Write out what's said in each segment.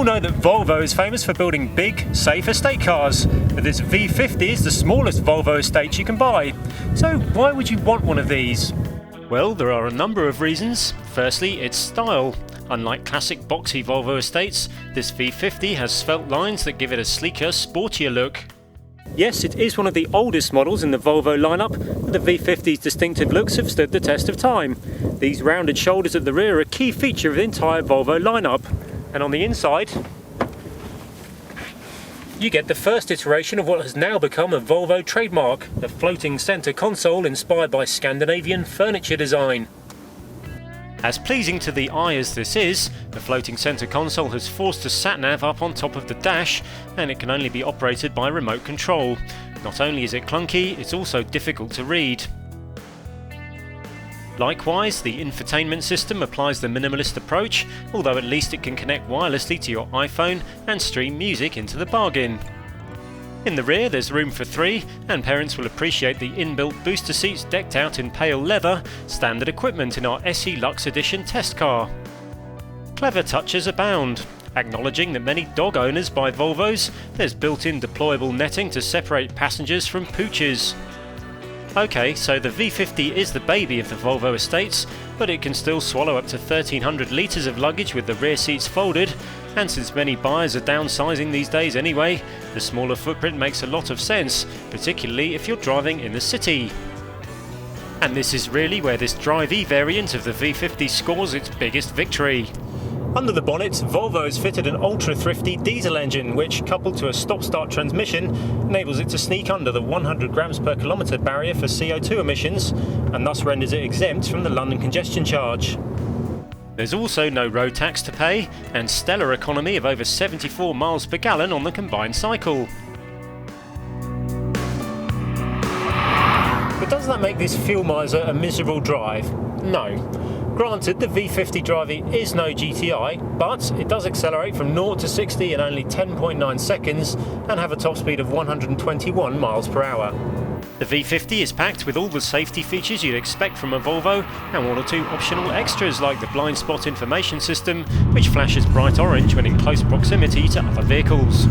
know that Volvo is famous for building big, safe estate cars, but this V50 is the smallest Volvo estate you can buy. So why would you want one of these? Well, there are a number of reasons. Firstly, its style. Unlike classic boxy Volvo estates, this V50 has svelte lines that give it a sleeker, sportier look. Yes, it is one of the oldest models in the Volvo lineup, but the V50's distinctive looks have stood the test of time. These rounded shoulders at the rear are a key feature of the entire Volvo lineup. And on the inside, you get the first iteration of what has now become a Volvo trademark, the floating centre console inspired by Scandinavian furniture design. As pleasing to the eye as this is, the floating centre console has forced a sat-nav up on top of the dash, and it can only be operated by remote control. Not only is it clunky, it's also difficult to read. Likewise, the infotainment system applies the minimalist approach, although at least it can connect wirelessly to your iPhone and stream music into the bargain. In the rear there's room for three, and parents will appreciate the inbuilt booster seats decked out in pale leather, standard equipment in our SE Lux Edition test car. Clever touches abound. Acknowledging that many dog owners buy Volvos, there's built-in deployable netting to separate passengers from pooches. Okay, so the V50 is the baby of the Volvo estates, but it can still swallow up to 1,300 litres of luggage with the rear seats folded, and since many buyers are downsizing these days anyway, the smaller footprint makes a lot of sense, particularly if you're driving in the city. And this is really where this Drive-E variant of the V50 scores its biggest victory. Under the bonnet, Volvo has fitted an ultra-thrifty diesel engine which, coupled to a stop-start transmission, enables it to sneak under the 100 grams per kilometre barrier for CO2 emissions, and thus renders it exempt from the London congestion charge. There's also no road tax to pay, and stellar economy of over 74 miles per gallon on the combined cycle. But does that make this fuel miser a miserable drive? No. Granted, the V50 Drive-E is no GTI, but it does accelerate from 0 to 60 in only 10.9 seconds and have a top speed of 121 miles per hour. The V50 is packed with all the safety features you'd expect from a Volvo, and one or two optional extras like the blind spot information system, which flashes bright orange when in close proximity to other vehicles.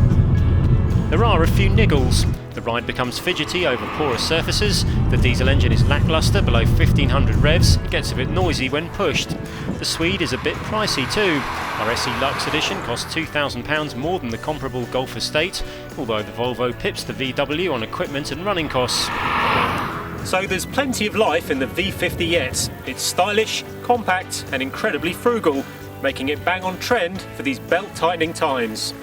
There are a few niggles. The ride becomes fidgety over porous surfaces, the diesel engine is lacklustre below 1500 revs, and gets a bit noisy when pushed. The Swede is a bit pricey too. Our SE Lux Edition costs £2,000 more than the comparable Golf Estate, although the Volvo pips the VW on equipment and running costs. So there's plenty of life in the V50 yet. It's stylish, compact and incredibly frugal, making it bang on trend for these belt-tightening times.